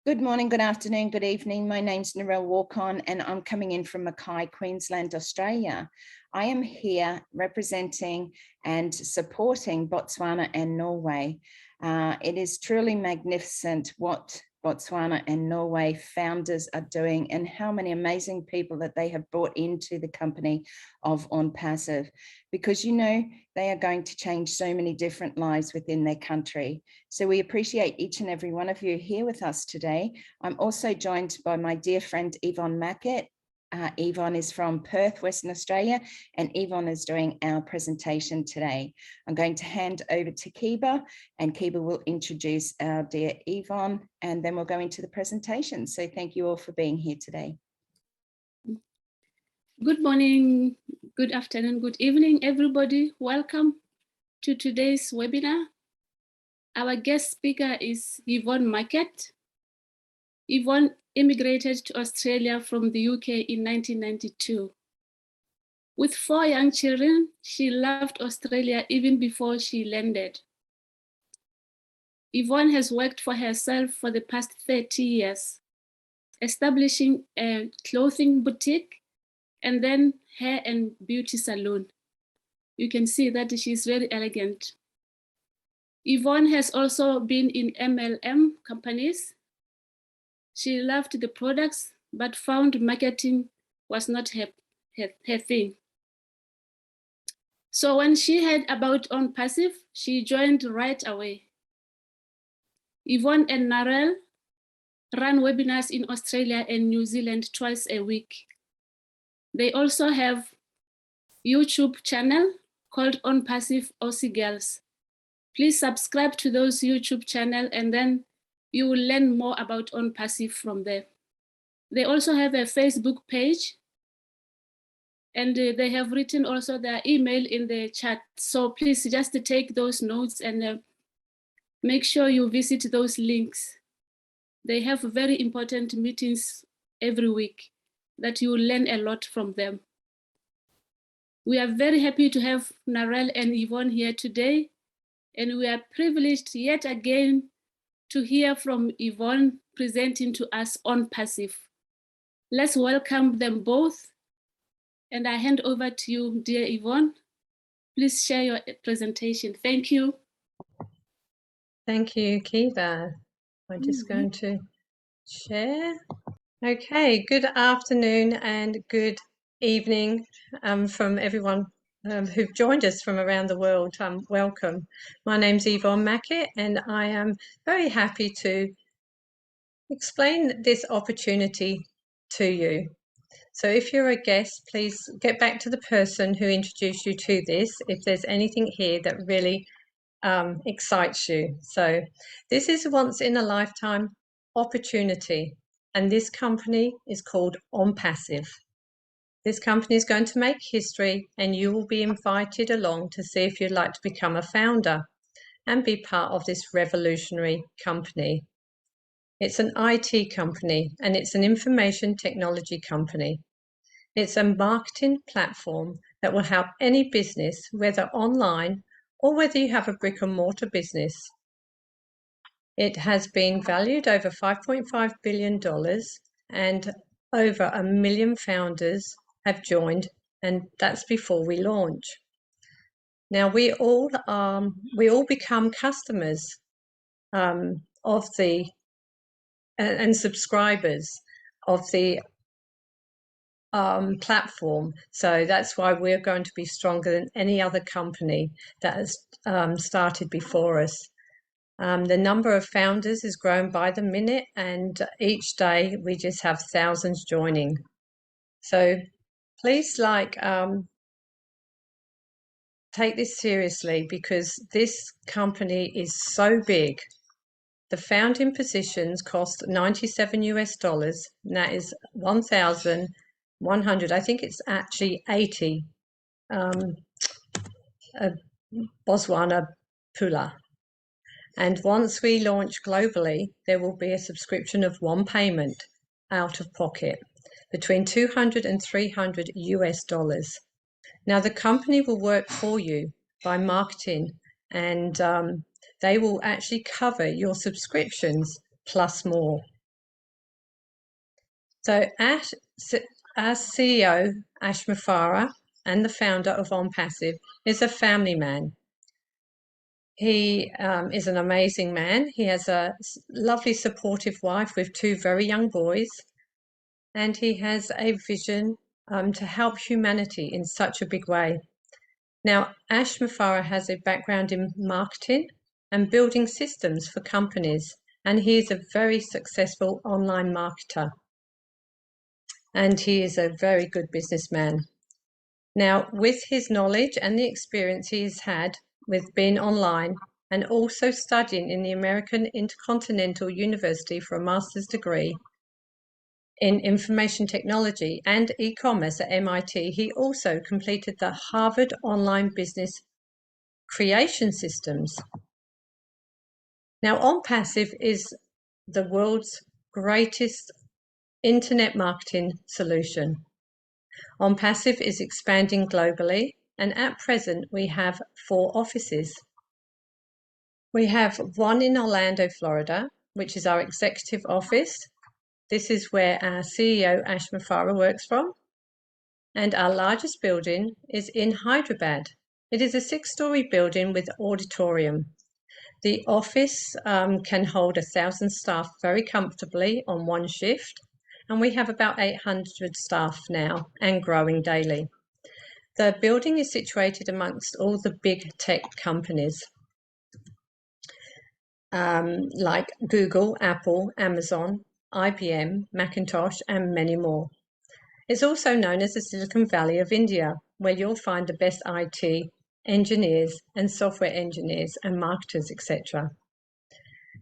Good morning, good afternoon, good evening. My name's Narelle Warcon and I'm coming in from Mackay, Queensland, Australia. I am here representing and supporting Botswana and Norway. It is truly magnificent what Botswana and Norway founders are doing and how many amazing people that they have brought into the company of Onpassive, because they are going to change so many different lives within their country. So we appreciate each and every one of you here with us today. I'm also joined by my dear friend Yvonne Mackett. Yvonne is from Perth, Western Australia, and Yvonne is doing our presentation today. I'm going to hand over to Kiba, and Kiba will introduce our dear Yvonne, and then we'll go into the presentation. So thank you all for being here today. Good morning, good afternoon, good evening, everybody. Welcome to today's webinar. Our guest speaker is Yvonne Mackett. Yvonne immigrated to Australia from the UK in 1992. With 4 young children, she loved Australia even before she landed. Yvonne has worked for herself for the past 30 years, establishing a clothing boutique and then hair and beauty salon. You can see that she's very elegant. Yvonne has also been in MLM companies. She loved the products, but found marketing was not her thing. So when she heard about Onpassive, she joined right away. Yvonne and Narelle run webinars in Australia and New Zealand twice a week. They also have YouTube channel called ONPASSIVEAussieGirls. Please subscribe to those YouTube channel and then you will learn more about Onpassive from there. They also have a Facebook page and they have written also their email in the chat. So please just take those notes and make sure you visit those links. They have very important meetings every week that you will learn a lot from them. We are very happy to have Narelle and Yvonne here today, and we are privileged yet again to hear from Yvonne presenting to us Onpassive. Let's welcome them both, and I hand over to you, dear Yvonne. Please share your presentation. Thank you. Thank you, Kiva. I'm just going to share. Okay, good afternoon and good evening from everyone who've joined us from around the world. Welcome. My name's Yvonne Mackett and I am very happy to explain this opportunity to you. So if you're a guest, please get back to the person who introduced you to this if there's anything here that really excites you. So this is a once in a lifetime opportunity, and this company is called Onpassive. This company is going to make history and you will be invited along to see if you'd like to become a founder and be part of this revolutionary company. It's an IT company and it's an information technology company. It's a marketing platform that will help any business, whether online or whether you have a brick and mortar business. It has been valued over $5.5 billion and over 1 million founders have joined, and that's before we launch. Now we all become customers of the and subscribers of the platform. So that's why we're going to be stronger than any other company that has started before us. The number of founders has grown by the minute, and each day we just have thousands joining. So please take this seriously, because this company is so big. The founding positions cost $97 US, and that is 1,100. I think it's actually 80 Botswana pula. And once we launch globally, there will be a subscription of one payment out of pocket between $200 and $300 US. Now the company will work for you by marketing, and they will actually cover your subscriptions plus more. So our CEO, Ash Mufareh, and the founder of Onpassive, is a family man. He is an amazing man. He has a lovely, supportive wife with 2 very young boys, and he has a vision to help humanity in such a big way. Now, Ash Mufareh has a background in marketing and building systems for companies, and he is a very successful online marketer. And he is a very good businessman. Now, with his knowledge and the experience he's had with being online and also studying in the American Intercontinental University for a master's degree in information technology and e-commerce at MIT, he also completed the Harvard Online Business Creation Systems. Now, Onpassive is the world's greatest internet marketing solution. Onpassive is expanding globally, and at present we have 4 offices. We have one in Orlando, Florida, which is our executive office. This is where our CEO, Ash Mufareh, works from. And our largest building is in Hyderabad. It is a 6-story building with auditorium. The office can hold 1,000 staff very comfortably on one shift, and we have about 800 staff now and growing daily. The building is situated amongst all the big tech companies like Google, Apple, Amazon, IBM, Macintosh, and many more. It's also known as the Silicon Valley of India, where you'll find the best IT engineers and software engineers and marketers, etc.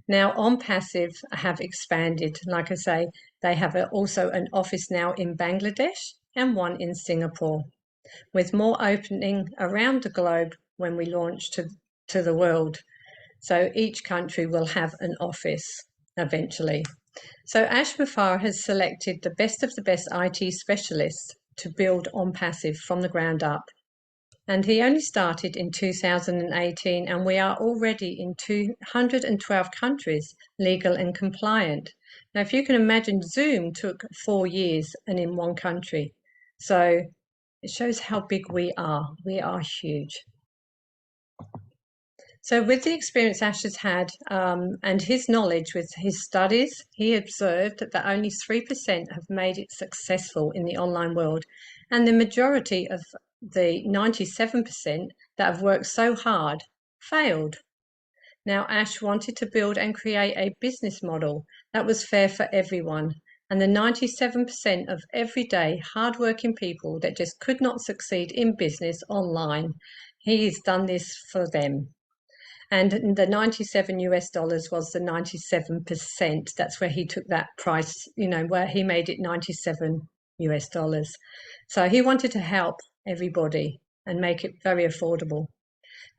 Now, Onpassive have expanded. Like I say, they have also an office now in Bangladesh and one in Singapore, with more opening around the globe when we launch to the world. So each country will have an office eventually. So Ash Mufareh has selected the best of the best IT specialists to build Onpassive from the ground up. And he only started in 2018, and we are already in 212 countries, legal and compliant. Now, if you can imagine, Zoom took 4 years and in one country. So it shows how big we are. We are huge. So with the experience Ash has had and his knowledge with his studies, he observed that only 3% have made it successful in the online world. And the majority of the 97% that have worked so hard failed. Now, Ash wanted to build and create a business model that was fair for everyone. And the 97% of everyday hardworking people that just could not succeed in business online, he's done this for them. And the 97 US dollars was the 97%. That's where he took that price, where he made it 97 US dollars. So he wanted to help everybody and make it very affordable.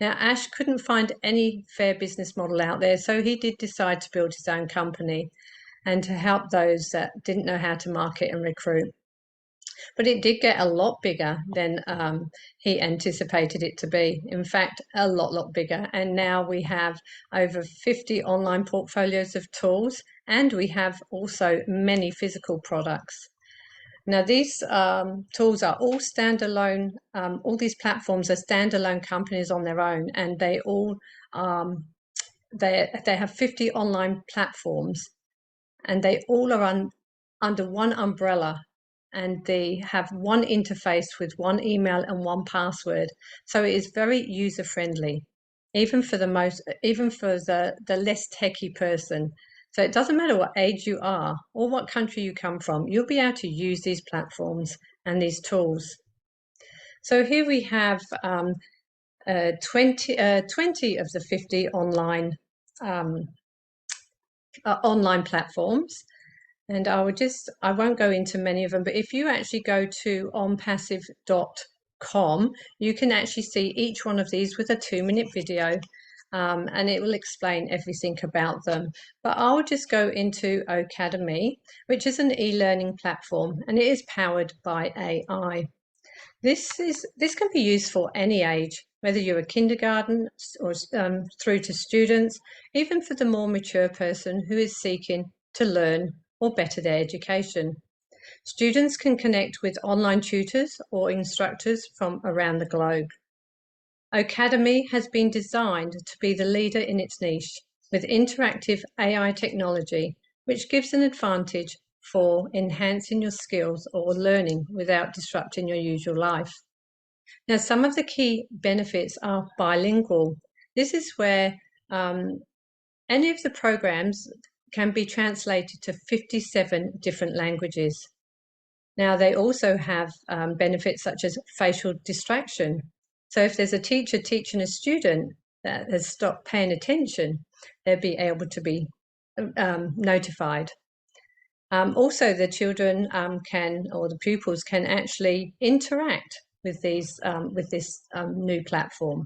Now, Ash couldn't find any fair business model out there, so he did decide to build his own company and to help those that didn't know how to market and recruit. But it did get a lot bigger than he anticipated it to be. In fact, a lot bigger. And now we have over 50 online portfolios of tools, and we have also many physical products. Now, these tools are all standalone. All these platforms are standalone companies on their own, and they all they have 50 online platforms, and they all are under one umbrella, and they have one interface with one email and one password. So it is very user friendly, even for the less techie person. So it doesn't matter what age you are or what country you come from, you'll be able to use these platforms and these tools. So here we have 20 of the 50 online platforms. And I won't go into many of them, but if you actually go to onpassive.com, you can actually see each one of these with a 2-minute video, and it will explain everything about them. But I'll just go into Academy, which is an e-learning platform, and it is powered by AI. This can be used for any age, whether you're a kindergarten or through to students, even for the more mature person who is seeking to learn or better their education. Students can connect with online tutors or instructors from around the globe. Academy has been designed to be the leader in its niche with interactive AI technology, which gives an advantage for enhancing your skills or learning without disrupting your usual life. Now, some of the key benefits are bilingual. This is where any of the programs can be translated to 57 different languages. Now, they also have benefits such as facial distraction. So if there's a teacher teaching a student that has stopped paying attention, they'll be able to be notified. Also, the children or the pupils can actually interact with this new platform.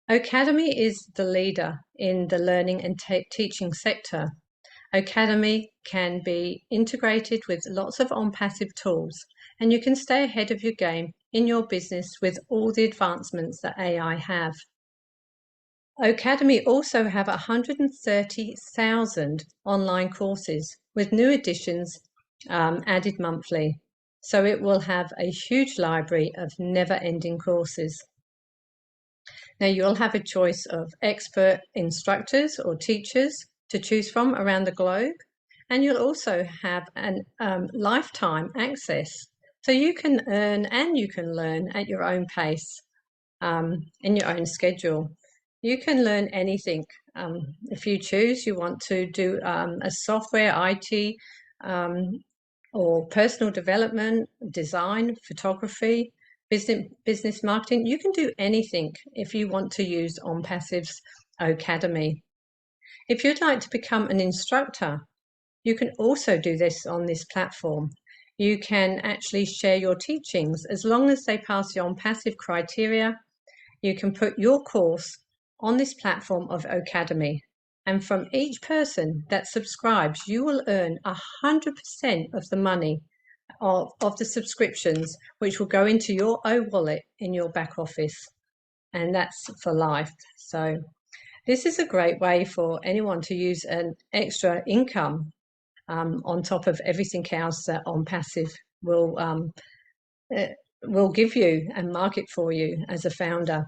Academy is the leader in the learning and teaching sector. Academy can be integrated with lots of ONPASSIVE tools, and you can stay ahead of your game in your business with all the advancements that AI have. Academy also have 130,000 online courses with new editions added monthly. So it will have a huge library of never-ending courses. Now you'll have a choice of expert instructors or teachers to choose from around the globe, and you'll also have an lifetime access. So you can earn and you can learn at your own pace, in your own schedule. You can learn anything. If you choose, you want to do a software, IT, or personal development, design, photography, business marketing, you can do anything if you want to use ONPASSIVE's Academy. If you'd like to become an instructor, you can also do this on this platform. You can actually share your teachings as long as they pass the ONPASSIVE criteria. You can put your course on this platform of Academy. And from each person that subscribes, you will earn 100% of the money of the subscriptions, which will go into your wallet in your back office. And that's for life. So this is a great way for anyone to use an extra income on top of everything else that ONPASSIVE will give you and market for you as a founder.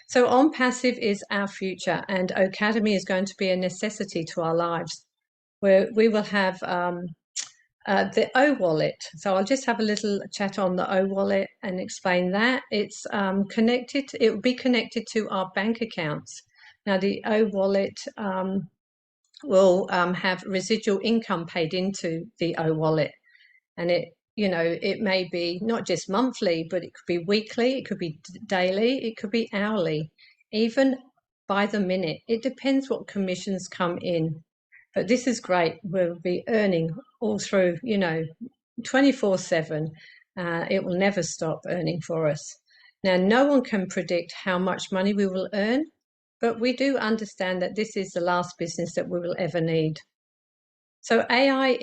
So ONPASSIVE is our future, and Academy is going to be a necessity to our lives, where we will have the O-Wallet. So I'll just have a little chat on the O-Wallet and explain that. It's connected, it will be connected to our bank accounts. Now the O-Wallet will have residual income paid into the O-Wallet, and it may be not just monthly, but it could be weekly, it could be daily, it could be hourly, even by the minute. It depends what commissions come in. But this is great. We'll be earning all through, 24/7. It will never stop earning for us. Now, no one can predict how much money we will earn, but we do understand that this is the last business that we will ever need. So AI,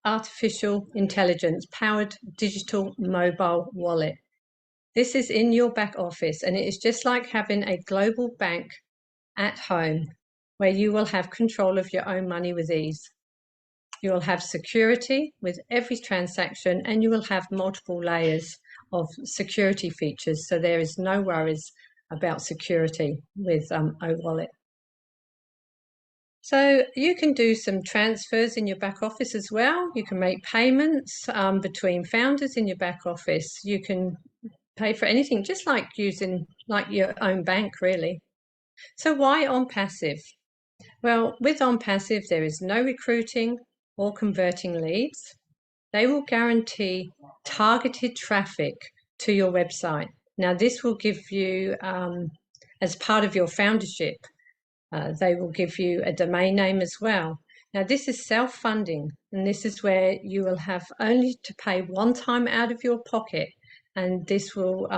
artificial intelligence powered digital mobile wallet. This is in your back office, and it is just like having a global bank at home, where you will have control of your own money with ease. You will have security with every transaction, and you will have multiple layers of security features. So there is no worries about security with O-Wallet. So you can do some transfers in your back office as well. You can make payments between founders in your back office. You can pay for anything, just like using your own bank, really. So why ONPASSIVE? Well, with ONPASSIVE, there is no recruiting or converting leads. They will guarantee targeted traffic to your website. Now, this will give you, as part of your foundership, they will give you a domain name as well. Now, this is self-funding, and this is where you will have only to pay one time out of your pocket, and this will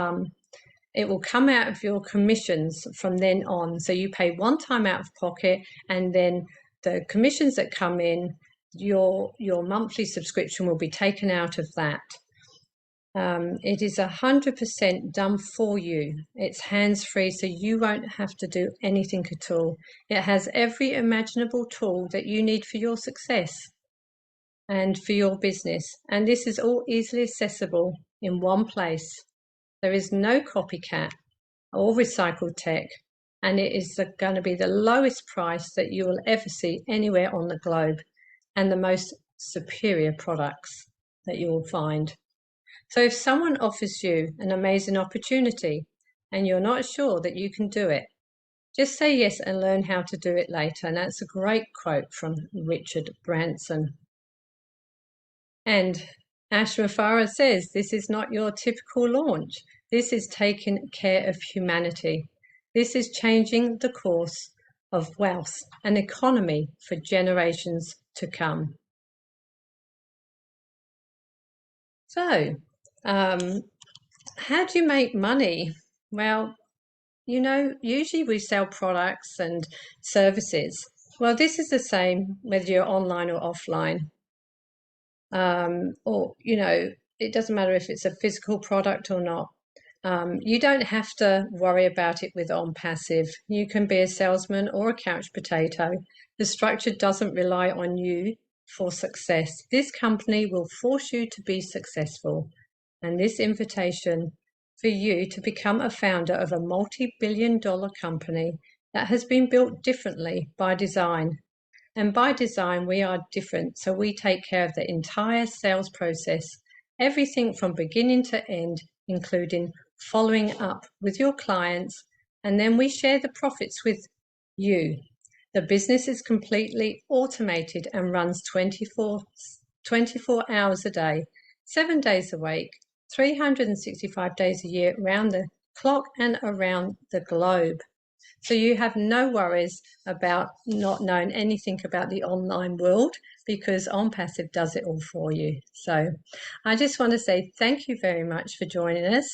it will come out of your commissions from then on. So you pay one time out of pocket, and then the commissions that come in, your monthly subscription will be taken out of that. It is 100% done for you. It's hands-free, so you won't have to do anything at all. It has every imaginable tool that you need for your success. and for your business. And this is all easily accessible in one place. There is no copycat or recycled tech, and it is going to be the lowest price that you will ever see anywhere on the globe, and the most superior products that you will find. So if someone offers you an amazing opportunity and you're not sure that you can do it, just say yes and learn how to do it later. And that's a great quote from Richard Branson. And Ash Mufareh says, this is not your typical launch. This is taking care of humanity. This is changing the course of wealth and economy for generations to come. So, how do you make money? Well, you know, usually we sell products and services. Well, this is the same whether you're online or offline. Or, you know, it doesn't matter if it's a physical product or not. You don't have to worry about it with Onpassive. You can be a salesman or a couch potato. The structure doesn't rely on you for success. This company will force you to be successful. And this invitation for you to become a founder of a multi-billion-dollar company that has been built differently by design. And by design, we are different. So we take care of the entire sales process, everything from beginning to end, including following up with your clients. And then we share the profits with you. The business is completely automated and runs 24 hours a day, 7 days a week, 365 days a year, around the clock and around the globe. So you have no worries about not knowing anything about the online world, because Onpassive does it all for you. So I just want to say thank you very much for joining us,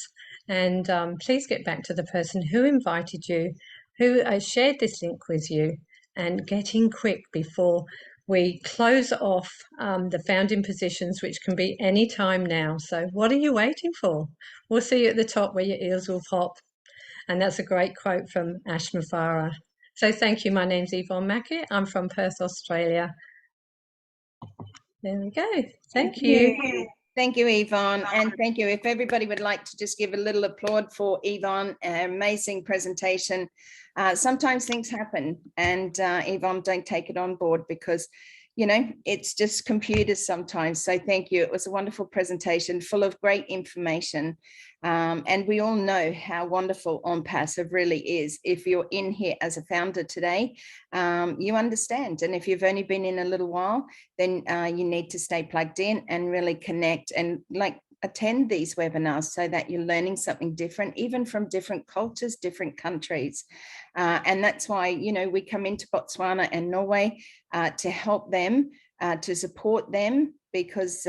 and please get back to the person who invited you, who shared this link with you, and get in quick before we close off the founding positions, which can be any time now. So what are you waiting for? We'll see you at the top where your ears will pop. And that's a great quote from Ash Mufareh. So thank you. My name's Yvonne Mackett. I'm from Perth, Australia. There we go. Thank you. Thank you, Yvonne. And thank you. If everybody would like to just give a little applaud for Yvonne, amazing presentation. Sometimes things happen, and Yvonne, don't take it on board, because you know, it's just computers sometimes. So thank you. It was a wonderful presentation full of great information. And we all know how wonderful Onpassive really is. If you're in here as a founder today, you understand. And if you've only been in a little while, then you need to stay plugged in and really connect and attend these webinars so that you're learning something different, even from different cultures, different countries. And that's why, you know, we come into Botswana and Norway to help them, to support them, because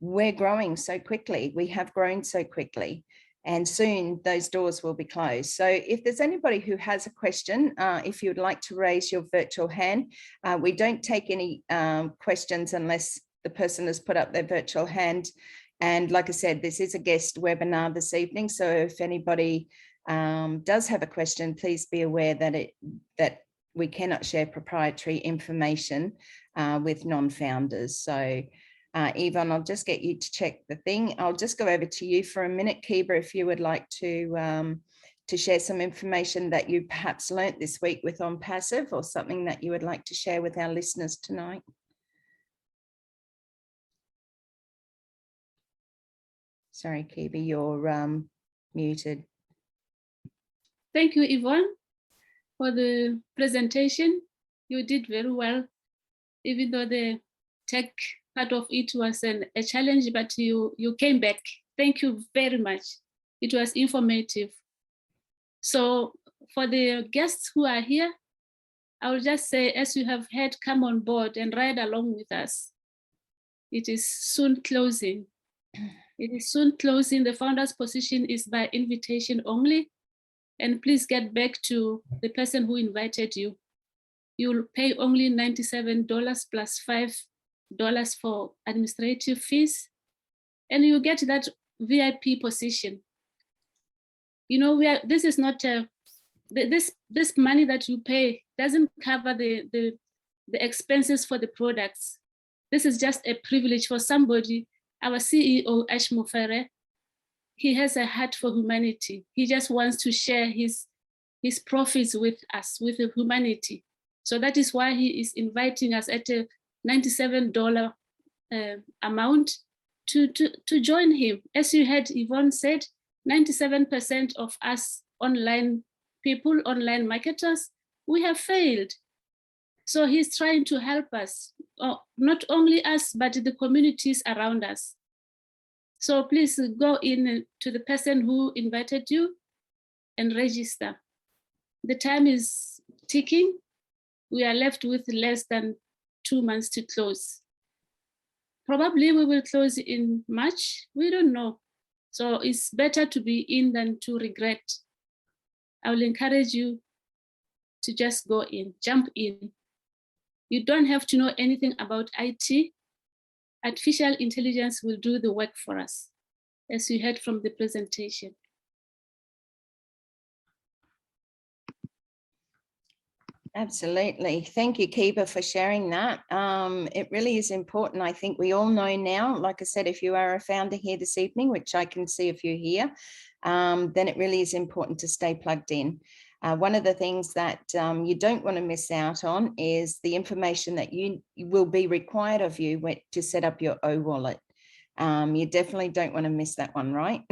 we're growing so quickly. We have grown so quickly, and soon those doors will be closed. So if there's anybody who has a question, if you would like to raise your virtual hand, we don't take any questions unless the person has put up their virtual hand. And like I said, this is a guest webinar this evening. So if anybody does have a question, please be aware that we cannot share proprietary information with non-founders. So Yvonne, I'll just get you to check the thing. I'll just go over to you for a minute, Kiba, if you would like to share some information that you perhaps learnt this week with Onpassive, or something that you would like to share with our listeners tonight. Sorry, Kiba, you're muted. Thank you, Yvonne, for the presentation. You did very well, even though the tech part of it was a challenge, but you came back. Thank you very much. It was informative. So for the guests who are here, I will just say, as you have heard, come on board and ride along with us. It is soon closing. It is soon closing. The founder's position is by invitation only. And please get back to the person who invited you. You'll pay only $97 plus $5 for administrative fees, and you get that VIP position. You know, this is not this money that you pay doesn't cover the expenses for the products. This is just a privilege for somebody. Our CEO, Mufareh, he has a heart for humanity. He just wants to share his profits with us, with the humanity. So that is why he is inviting us at a $97 amount to join him. As you heard Yvonne said, 97% of us online people, online marketers, we have failed. So he's trying to help us, not only us, but the communities around us. So please go in to the person who invited you and register. The time is ticking. We are left with less than 2 months to close. Probably we will close in March, we don't know. So it's better to be in than to regret. I will encourage you to just go in, jump in. You don't have to know anything about IT. Artificial intelligence will do the work for us, as you heard from the presentation. Absolutely. Thank you, Kiba, for sharing that. It really is important. I think we all know now, like I said, if you are a founder here this evening, which I can see a few here, then it really is important to stay plugged in. One of the things that you don't want to miss out on is the information that you will be required of you to set up your O-wallet. You definitely don't want to miss that one, right?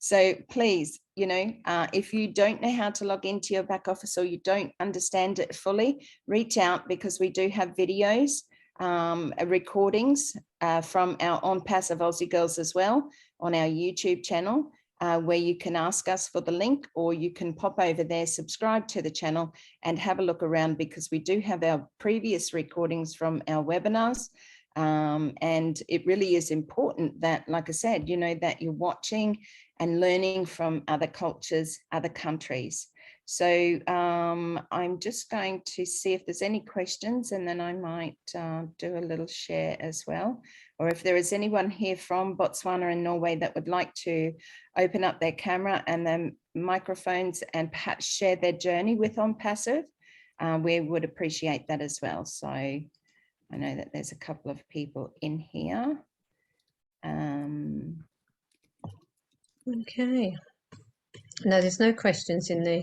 So please, you know, if you don't know how to log into your back office or you don't understand it fully, reach out, because we do have videos, recordings from our ONPASSIVE Aussie Girls as well on our YouTube channel, where you can ask us for the link, or you can pop over there, subscribe to the channel and have a look around, because we do have our previous recordings from our webinars. And it really is important that, like I said, you know, that you're watching and learning from other cultures, other countries. So I'm just going to see if there's any questions, and then I might do a little share as well. Or if there is anyone here from Botswana and Norway that would like to open up their camera and their microphones and perhaps share their journey with ONPASSIVE, we would appreciate that as well. So I know that there's a couple of people in here. Okay. No, there's no questions in the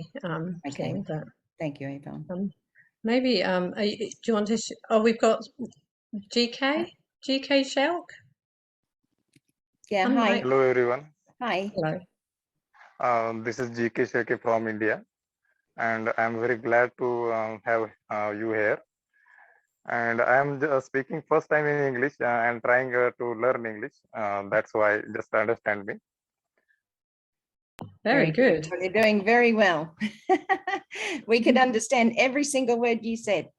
Okay. thing, but Thank you, Yvonne. maybe do you want to? Oh, we've got GK Shelk. Yeah. Hi. Hello everyone. Hi. Hello. This is GK Sheke from India, and I'm very glad to have you here. And I'm speaking first time in English and trying to learn English. That's why just understand me. Very good. Well, you're doing very well. We could understand every single word you said.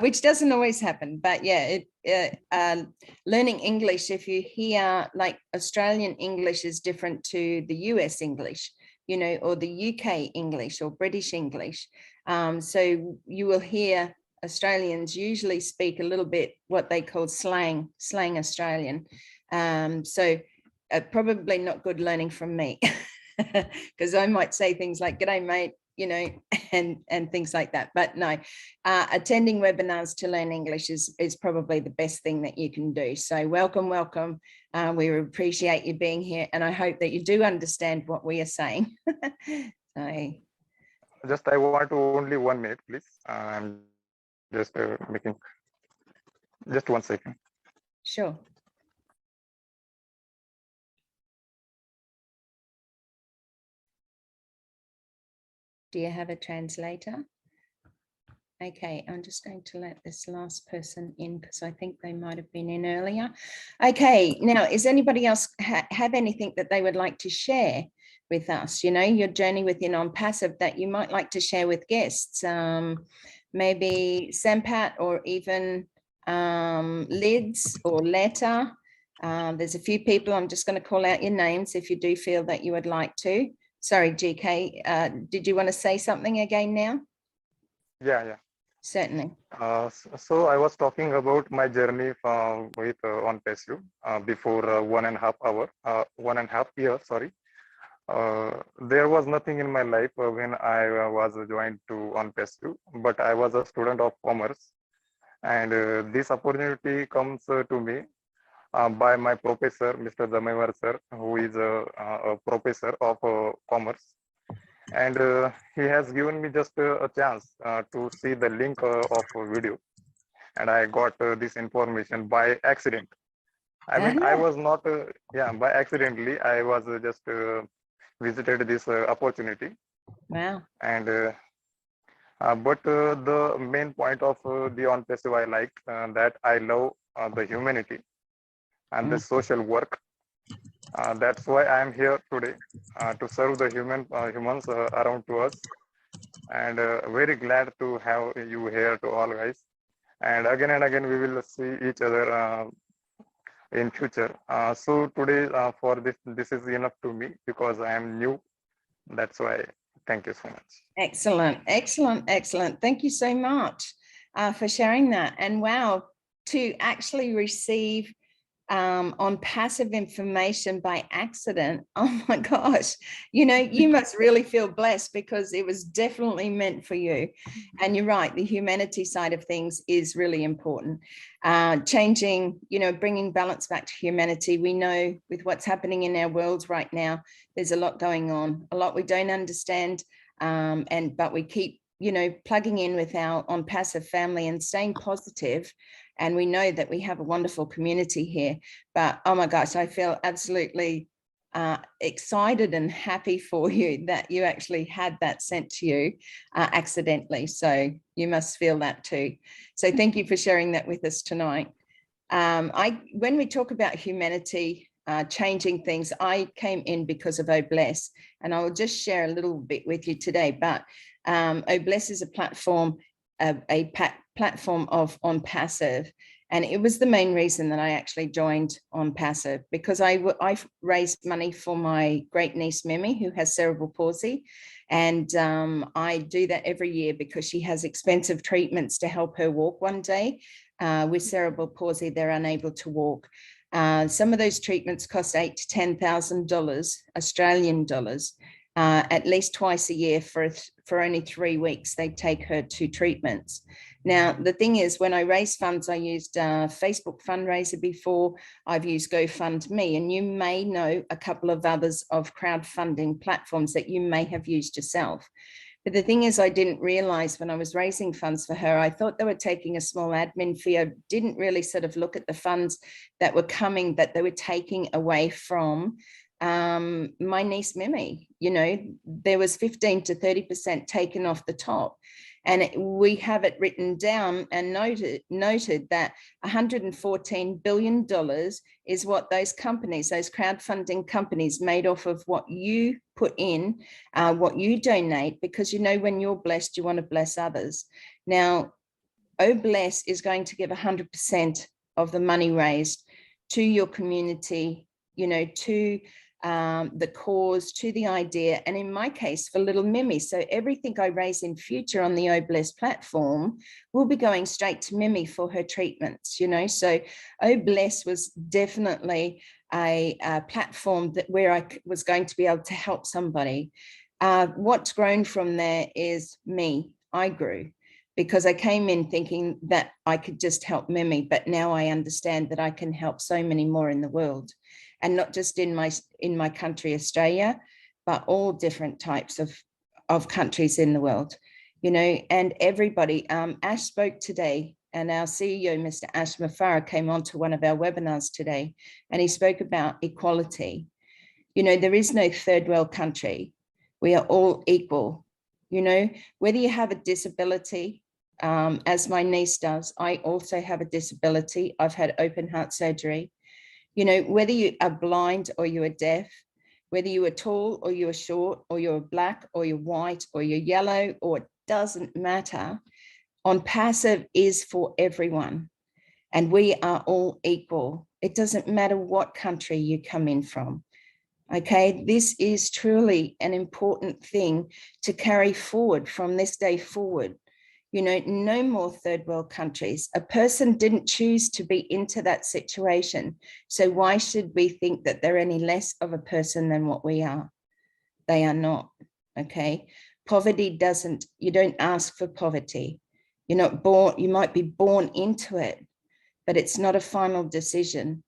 Which doesn't always happen, but yeah, learning English, if you hear like Australian English is different to the US English, you know, or the UK English or British English. So you will hear Australians usually speak a little bit what they call slang Australian. So probably not good learning from me, because I might say things like "G'day, mate," you know, and things like that. But no, attending webinars to learn English is probably the best thing that you can do. So welcome. We appreciate you being here, and I hope that you do understand what we are saying. So, just I want to only 1 minute, please. I'm just making just 1 second. Sure. Do you have a translator? Okay, I'm just going to let this last person in because I think they might have been in earlier. Okay, now, is anybody else have anything that they would like to share with us? You know, your journey within ONPASSIVE that you might like to share with guests, maybe Sampat or even Lids or Letta. There's a few people, I'm just going to call out your names if you do feel that you would like to. Sorry, GK, did you want to say something again now? Yeah. Certainly. So I was talking about my journey with ONPASSIVE before 1.5 years, sorry. there was nothing in my life when I was joined to ONPASSIVE, but I was a student of commerce, and this opportunity comes to me by my professor, Mr. Zamewar sir, who is a professor of commerce. And he has given me just a chance to see the link of a video. And I got this information by accident. I mean, I was not, by accidentally, I was just visited this opportunity. Wow. And but the main point of the ONPASSIVE I like that I love the humanity and the social work. That's why I am here today to serve the humans around to us, and very glad to have you here to all guys. And again we will see each other in future. So today for this is enough to me because I am new. That's why. Thank you so much. Excellent, excellent, excellent. Thank you so much for sharing that. And wow, to actually receive ONPASSIVE information by accident. Oh my gosh, you know, you must really feel blessed because it was definitely meant for you. And you're right, the humanity side of things is really important. Changing, you know, bringing balance back to humanity. We know with what's happening in our world right now, there's a lot going on, a lot we don't understand, but we keep, you know, plugging in with our ONPASSIVE family and staying positive. And we know that we have a wonderful community here, but oh my gosh, I feel absolutely excited and happy for you that you actually had that sent to you accidentally. So you must feel that too. So thank you for sharing that with us tonight. When we talk about humanity, changing things, I came in because of Oh Bless, and I will just share a little bit with you today. But Oh Bless is a platform of ONPASSIVE, and it was the main reason that I actually joined ONPASSIVE, because I've raised money for my great niece Mimi, who has cerebral palsy, and I do that every year because she has expensive treatments to help her walk one day. With cerebral palsy, they're unable to walk. Some of those treatments cost $8,000 to $10,000 Australian dollars. At least twice a year for only 3 weeks, they take her to treatments. Now, the thing is, when I raise funds, I used Facebook fundraiser before. I've used GoFundMe, and you may know a couple of others of crowdfunding platforms that you may have used yourself. But the thing is, I didn't realize when I was raising funds for her, I thought they were taking a small admin fee. I didn't really sort of look at the funds that were coming, that they were taking away from my niece Mimi. You know, there was 15 to 30% taken off the top. And we have it written down and noted that $114 billion is what those companies, those crowdfunding companies, made off of what you put in, what you donate, because, you know, when you're blessed, you want to bless others. Now, Oh Bless is going to give 100% of the money raised to your community, you know, to the cause, to the idea, and in my case for little Mimi. So everything I raise in future on the Oh Bless platform will be going straight to Mimi for her treatments, you know. So Oh Bless was definitely a platform that where I was going to be able to help somebody. What's grown from there is me. I grew because I came in thinking that I could just help Mimi, but now I understand that I can help so many more in the world. And not just in my country, Australia, but all different types of countries in the world, you know. And everybody, Ash spoke today, and our CEO, Mr. Ash Mufareh, came on to one of our webinars today, and he spoke about equality. You know, there is no third world country. We are all equal, you know, whether you have a disability, as my niece does. I also have a disability. I've had open heart surgery. You know, whether you are blind or you are deaf, whether you are tall or you are short, or you're black or you're white or you're yellow, or it doesn't matter. ONPASSIVE is for everyone, and we are all equal. It doesn't matter what country you come in from. Okay, this is truly an important thing to carry forward from this day forward. You know, no more third world countries. A person didn't choose to be into that situation. So why should we think that they're any less of a person than what we are? They are not, okay? Poverty doesn't, you don't ask for poverty. You're not born, you might be born into it, but it's not a final decision,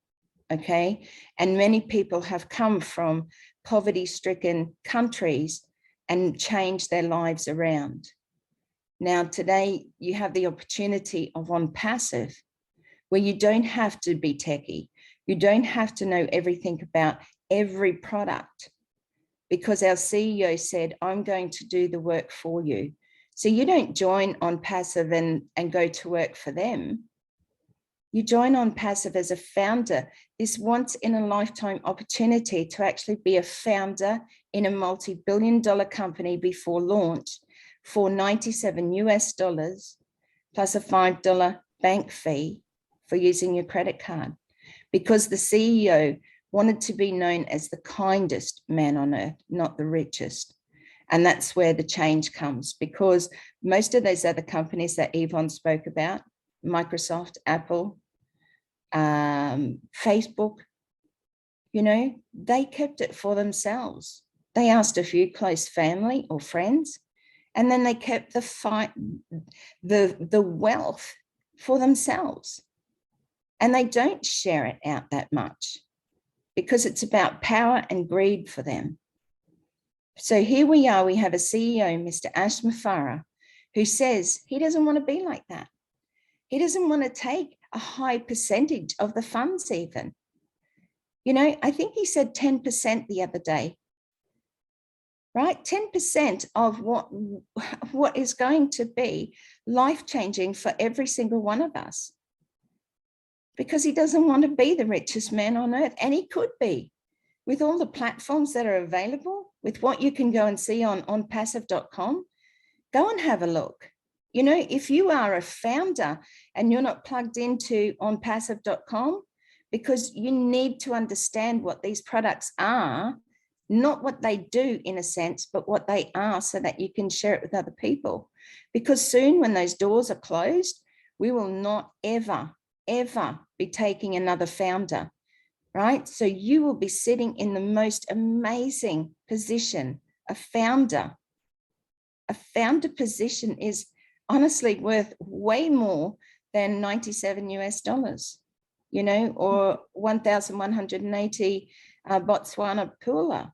okay? And many people have come from poverty-stricken countries and changed their lives around. Now, today, you have the opportunity of Onpassive, where you don't have to be techie. You don't have to know everything about every product, because our CEO said, I'm going to do the work for you. So you don't join Onpassive and go to work for them. You join Onpassive as a founder, this once in a lifetime opportunity to actually be a founder in a multi-billion-dollar company before launch for $97 US plus a $5 bank fee for using your credit card, because the CEO wanted to be known as the kindest man on earth, not the richest. And that's where the change comes, because most of those other companies that Yvonne spoke about, Microsoft, Apple, Facebook, you know, they kept it for themselves. They asked a few close family or friends, and then they kept the wealth for themselves. And they don't share it out that much because it's about power and greed for them. So here we are, we have a CEO, Mr. Mufareh, who says he doesn't want to be like that. He doesn't want to take a high percentage of the funds even. You know, I think he said 10% the other day, right? 10% of what is going to be life-changing for every single one of us. Because he doesn't want to be the richest man on earth, and he could be. With all the platforms that are available, with what you can go and see on onpassive.com, go and have a look. You know, if you are a founder and you're not plugged into onpassive.com, because you need to understand what these products are, not what they do in a sense, but what they are, so that you can share it with other people. Because soon when those doors are closed, we will not ever be taking another founder. Right? So you will be sitting in the most amazing position, a founder. A founder position is honestly worth way more than $97 US, you know, or 1,180 Botswana pula.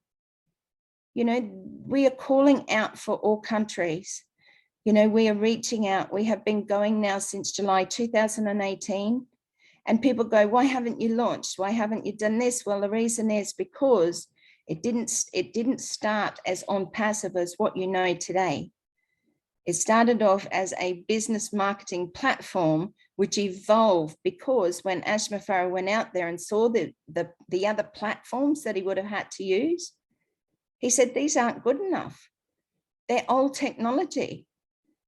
You know, we are calling out for all countries. You know, we are reaching out. We have been going now since July 2018. And people go, why haven't you launched? Why haven't you done this? Well, the reason is because it didn't start as Onpassive as what you know today. It started off as a business marketing platform, which evolved because when Mufareh went out there and saw the other platforms that he would have had to use, he said, these aren't good enough. They're old technology.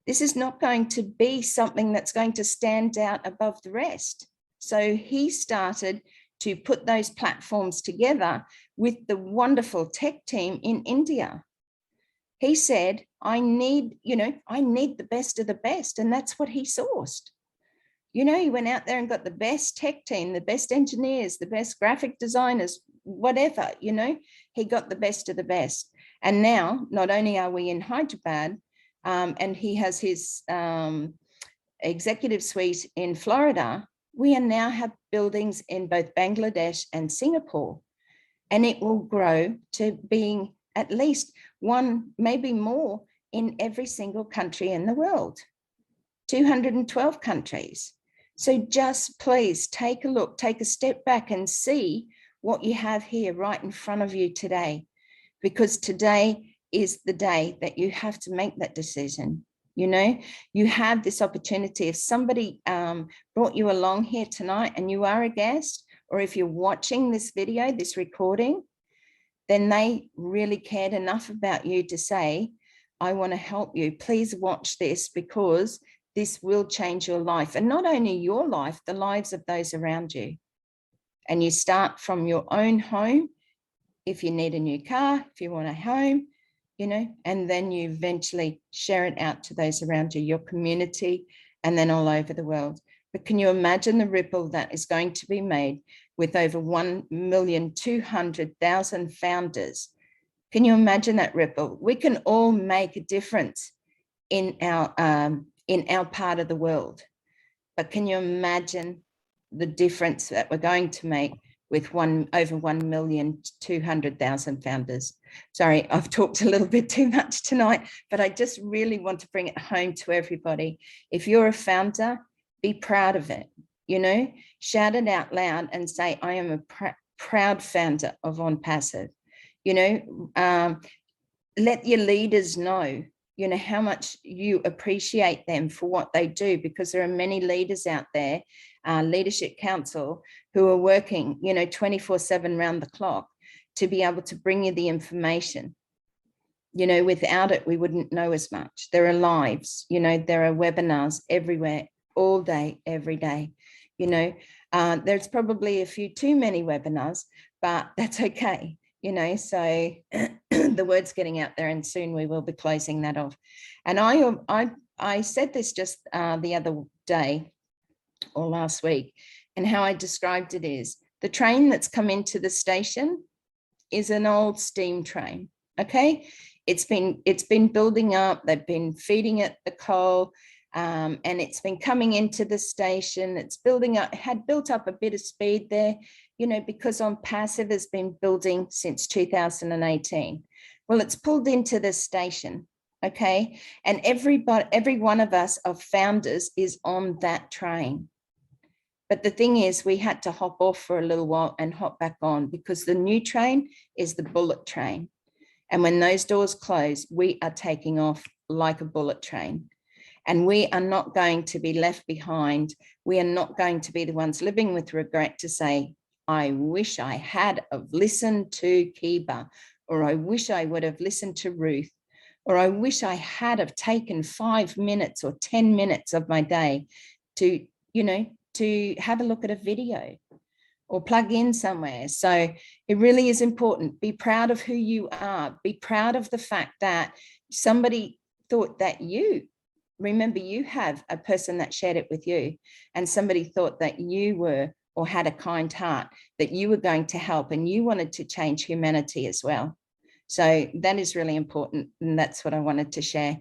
This is not going to be something that's going to stand out above the rest. So he started to put those platforms together with the wonderful tech team in India. He said, I need the best of the best. And that's what he sourced. You know, he went out there and got the best tech team, the best engineers, the best graphic designers, whatever, you know, he got the best of the best. And now, not only are we in Hyderabad, and he has his executive suite in Florida, we now have buildings in both Bangladesh and Singapore, and it will grow to being at least one, maybe more, in every single country in the world, 212 countries. So just please take a look, take a step back and see what you have here right in front of you today, because today is the day that you have to make that decision. You know, you have this opportunity. If somebody brought you along here tonight and you are a guest, or if you're watching this video, this recording, then they really cared enough about you to say, I want to help you. Please watch this, because this will change your life. And not only your life, the lives of those around you. And you start from your own home. If you need a new car, if you want a home, you know, and then you eventually share it out to those around you, your community, and then all over the world. But can you imagine the ripple that is going to be made with over 1,200,000 founders Can you imagine that ripple? We can all make a difference in our part of the world. But can you imagine the difference that we're going to make with over 1,200,000 founders? Sorry, I've talked a little bit too much tonight, but I just really want to bring it home to everybody. If you're a founder, be proud of it, you know, shout it out loud and say, I am a proud founder of Onpassive. You know, let your leaders know, you know, how much you appreciate them for what they do, because there are many leaders out there, Leadership Council, who are working, you know, 24/7 round the clock to be able to bring you the information. You know, without it, we wouldn't know as much. There are lives, you know, there are webinars everywhere, all day, every day. You know, there's probably a few too many webinars, but that's okay. You know, so the word's getting out there, and soon we will be closing that off. And I said this just the other day or last week, and how I described it is the train that's come into the station is an old steam train. Okay, it's been building up. They've been feeding it the coal. And it's been coming into the station. It's building up, had built up a bit of speed there, you know, because Onpassive has been building since 2018. Well, it's pulled into the station, okay? And every one of us of founders is on that train. But the thing is, we had to hop off for a little while and hop back on, because the new train is the bullet train. And when those doors close, we are taking off like a bullet train. And we are not going to be left behind. We are not going to be the ones living with regret to say, I wish I had have listened to Kiba, or I wish I would have listened to Ruth, or I wish I had have taken 5 minutes or 10 minutes of my day to, you know, to have a look at a video or plug in somewhere. So it really is important. Be proud of who you are. Be proud of the fact that somebody thought that remember, you have a person that shared it with you, and somebody thought that you were, or had a kind heart, that you were going to help, and you wanted to change humanity as well. So that is really important, and that's what I wanted to share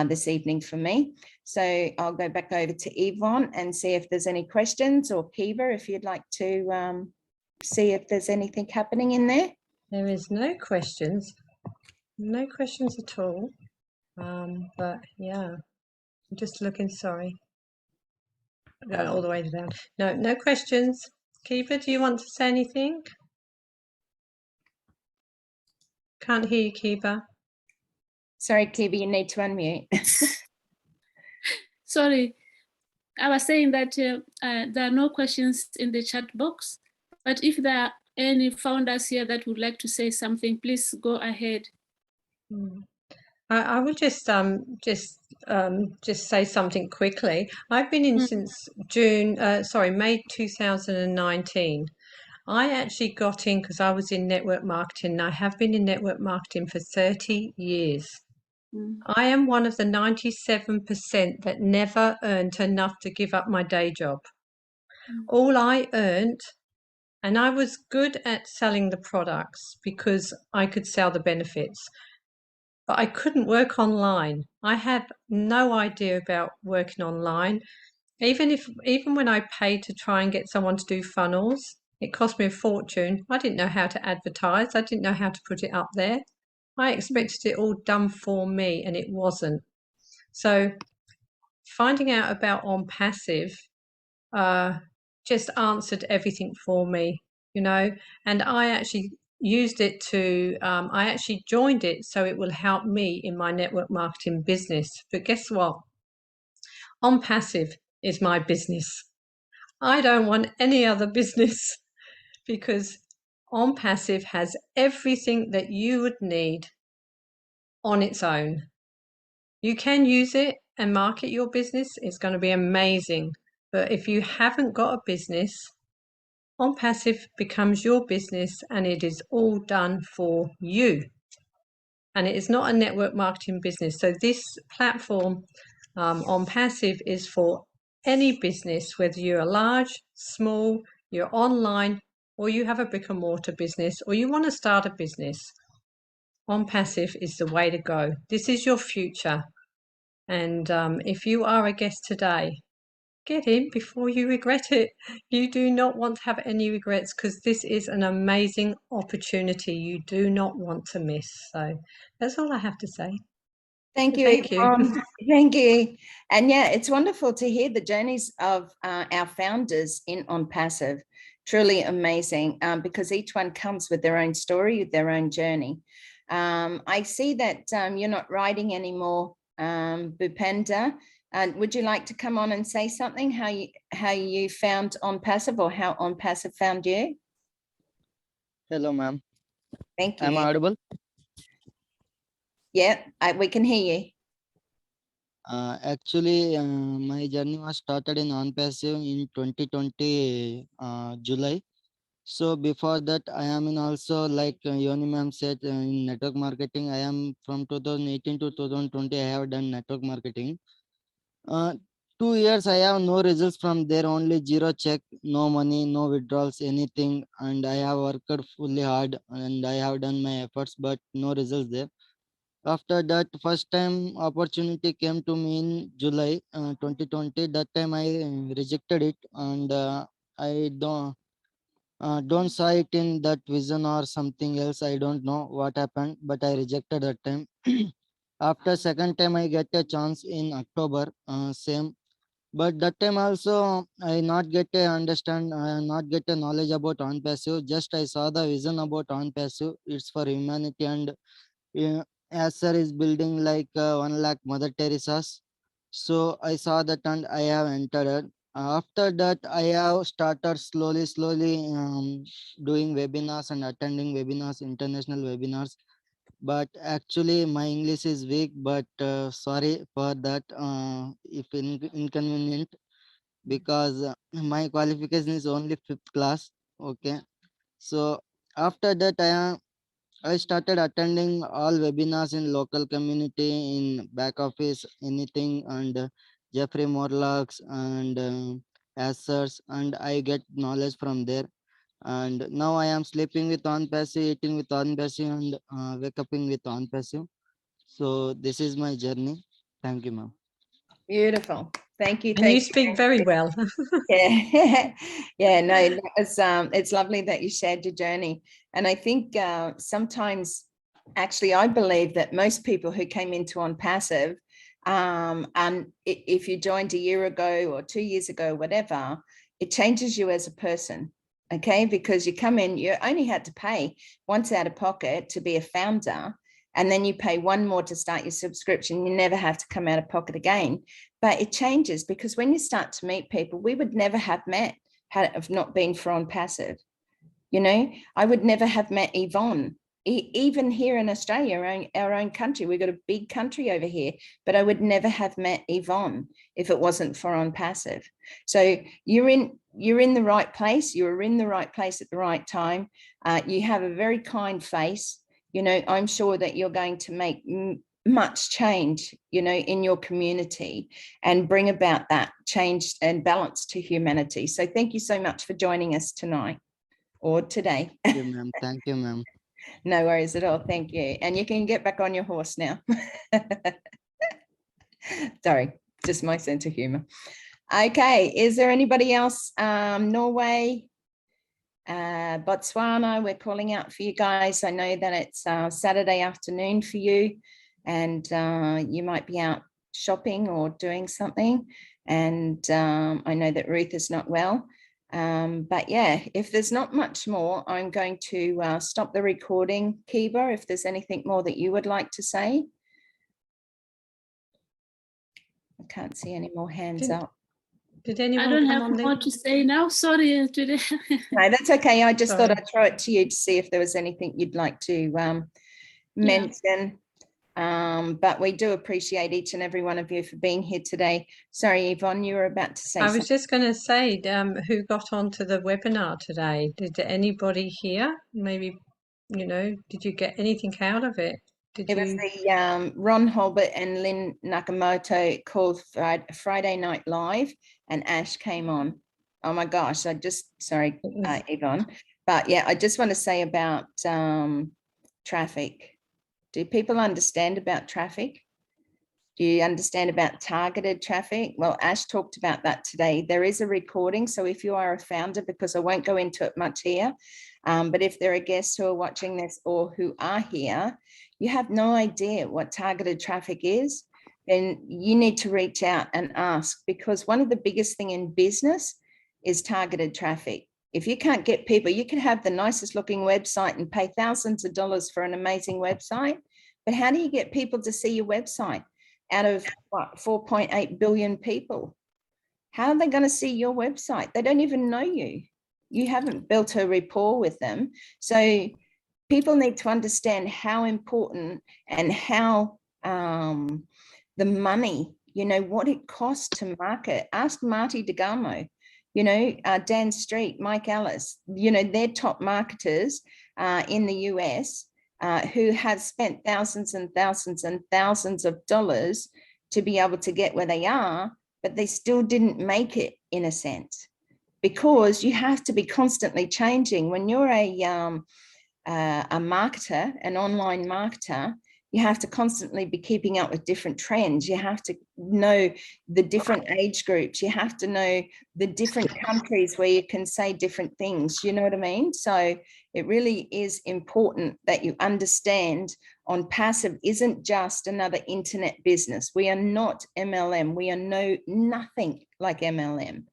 this evening for me. So I'll go back over to Yvonne and see if there's any questions, or Kiva, if you'd like to see if there's anything happening in there. There is no questions at all. But yeah. I'm just looking, sorry. Go all the way down. No questions. Kiva, do you want to say anything? Can't hear you, Kiva. Sorry, Kiva, you need to unmute. Sorry, I was saying that there are no questions in the chat box, but if there are any founders here that would like to say something, please go ahead. I would just say something quickly. I've been in since May 2019. I actually got in because I was in network marketing, and I have been in network marketing for 30 years. I am one of the 97% that never earned enough to give up my day job. All I earned, and I was good at selling the products because I could sell the benefits, but I couldn't work online. I had no idea about working online. Even when I paid to try and get someone to do funnels, it cost me a fortune. I didn't know how to advertise. I didn't know how to put it up there. I expected it all done for me, and it wasn't. So finding out about Onpassive just answered everything for me, you know, and I actually used it to, I actually joined it so it will help me in my network marketing business. But guess what? Onpassive is my business. I don't want any other business, because Onpassive has everything that you would need on its own. You can use it and market your business. It's going to be amazing. But if you haven't got a business, Onpassive becomes your business, and it is all done for you. And it is not a network marketing business. So this platform, Onpassive, is for any business, whether you're large, small, you're online, or you have a brick and mortar business, or you want to start a business. ONPASSIVE is the way to go. This is your future. And if you are a guest today, get in before you regret it. You do not want to have any regrets, because this is an amazing opportunity you do not want to miss. So that's all I have to say. Thank you, Thank you. Yvonne. Thank you. And yeah, it's wonderful to hear the journeys of our founders in ONPASSIVE. Truly amazing, because each one comes with their own story, their own journey. I see that you're not writing anymore, Bhupender. Would you like to come on and say something, how you found ONPASSIVE, or how ONPASSIVE found you? Hello, ma'am. Thank you. Am I audible? Yeah, we can hear you. Actually, my journey was started in ONPASSIVE in 2020 July. So before that, I am in also, like Yoni ma'am said, in network marketing. I am from 2018 to 2020. I have done network marketing. 2 years I have no results from there. Only zero check, no money, no withdrawals, anything. And I have worked fully hard and I have done my efforts, but no results there. After that, first time opportunity came to me in July 2020. That time I rejected it, and I don't saw it in that vision or something else. I don't know what happened, but I rejected that time. After second time I get a chance in October, same. But that time also I not get a understand, not get a knowledge about ONPASSIVE. Just I saw the vision about ONPASSIVE. It's for humanity, and yeah, as sir is building like 1 lakh Mother Teresa's. So I saw that and I have entered it. After that, I have started slowly doing webinars and attending webinars, international webinars. But actually, my English is weak. But sorry for that, if inconvenient, because my qualification is only 5th class. Okay, so after that, I started attending all webinars in local community, in back office, anything, and Jeffrey Morlocks and Assers, and I get knowledge from there. And now I am sleeping with ONPASSIVE, eating with ONPASSIVE, and wake up with ONPASSIve. So this is my journey. Thank you, ma'am. Beautiful. Thank you. And Thank you you. speak very well. Yeah. Yeah, no, that was, it's lovely that you shared your journey. And I think sometimes, actually, I believe that most people who came into ONPASSIVE, and if you joined a year ago or 2 years ago, whatever, it changes you as a person. Okay, because you come in, you only had to pay once out of pocket to be a founder, and then you pay one more to start your subscription. You never have to come out of pocket again. But it changes, because when you start to meet people, we would never have met had it have not been for ONPASSIVE. You know, I would never have met Yvonne, even here in Australia, our own country. We've got a big country over here, but I would never have met Yvonne if it wasn't for ONPASSIVE. So you're in the right place. You're in the right place at the right time. You have a very kind face. You know, I'm sure that you're going to make much change, you know, in your community and bring about that change and balance to humanity. So thank you so much for joining us tonight or today. Thank you, ma'am. Thank you, ma'am. No worries at all. Thank you. And you can get back on your horse now. Sorry, just my sense of humor. Okay, is there anybody else? Norway, Botswana, we're calling out for you guys. I know that it's Saturday afternoon for you, and you might be out shopping or doing something. And I know that Ruth is not well. But yeah, if there's not much more, I'm going to stop the recording. Kiva, if there's anything more that you would like to say. I can't see any more hands up. Did anyone I don't come have on more then? to say now. Sorry today. No, that's okay. I just thought Sorry. I'd throw it to you to see if there was anything you'd like to mention. But we do appreciate each and every one of you for being here today. Sorry, Yvonne, you were about to say I something. was just going to say, who got onto the webinar today? Did anybody here? Maybe, you know, did you get anything out of it? Did It was you? the Ron Holbert and Lynn Nakamoto called Friday Night Live, and Ash came on. Oh my gosh, sorry, It was, Yvonne. But yeah, I just want to say about traffic. Do people understand about traffic? Do you understand about targeted traffic? Well, Ash talked about that today. There is a recording. So if you are a founder, because I won't go into it much here, but if there are guests who are watching this or who are here, you have no idea what targeted traffic is, then you need to reach out and ask, because one of the biggest thing in business is targeted traffic. If you can't get people, you can have the nicest looking website and pay thousands of dollars for an amazing website, but how do you get people to see your website? Out of what, 4.8 billion people, how are they going to see your website? They don't even know you. You haven't built a rapport with them. So people need to understand how important and how the money, you know, what it costs to market. Ask Marty DeGamo, you know, Dan Street, Mike Ellis, you know, they're top marketers in the US. Who has spent thousands and thousands and thousands of dollars to be able to get where they are, but they still didn't make it, in a sense, because you have to be constantly changing. When you're a marketer, an online marketer, you have to constantly be keeping up with different trends. You have to know the different age groups. You have to know the different countries where you can say different things. You know what I mean? So it really is important that you understand ONPASSIVE isn't just another internet business. We are not MLM. We are nothing like MLM.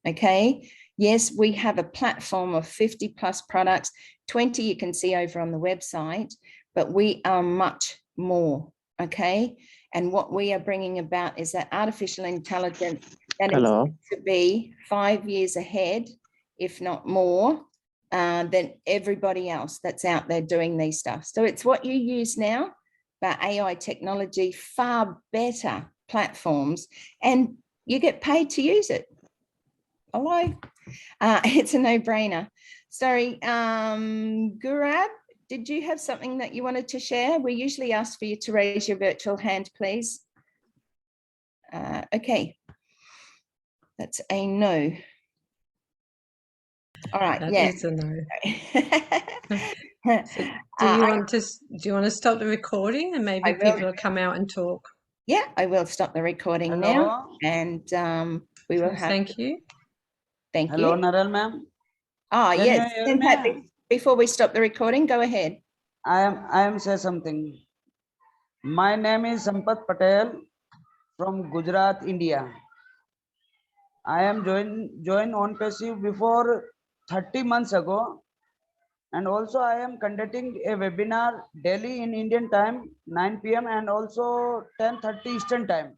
Okay. Yes, we have a platform of 50 plus products, 20 you can see over on the website, but we are much more, okay? And what we are bringing about is that artificial intelligence that is to be 5 years ahead, if not more, than everybody else that's out there doing these stuff. So it's what you use now, but AI technology, far better platforms, and you get paid to use it. Hello, it's a no-brainer. Sorry, Gurab, did you have something that you wanted to share? We usually ask for you to raise your virtual hand, please. Okay, that's a no. All right, That yeah. is a no. So do you want to stop the recording and maybe people will come out and talk? Yeah, I will stop the recording now, and we will have. Thank you. Thank Hello, you. Narelle ma'am. Oh, Can yes. you hear me? Before we stop the recording, go ahead. I am say something. My name is Sampath Patel from Gujarat, India. I am joined ONPASSIVE before 30 months ago, and also I am conducting a webinar daily in Indian time 9 p.m. and also 10:30 Eastern time.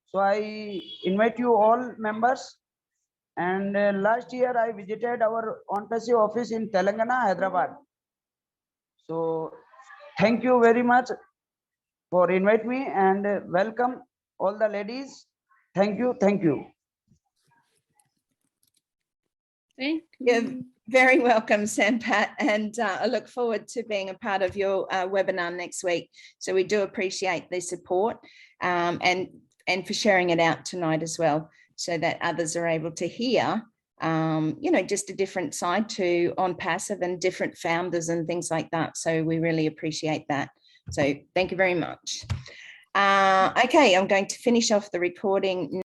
So I invite you all members. And last year I visited our ONPASSIVE office in Telangana, Hyderabad. So thank you very much for invite me, and welcome all the ladies. Thank you. Thank you. Thank you. You're very welcome, Sampat, and I look forward to being a part of your webinar next week. So we do appreciate the support and for sharing it out tonight as well, so that others are able to hear, you know, just a different side to ONPASSIVE and different founders and things like that. So we really appreciate that. So thank you very much. Okay, I'm going to finish off the recording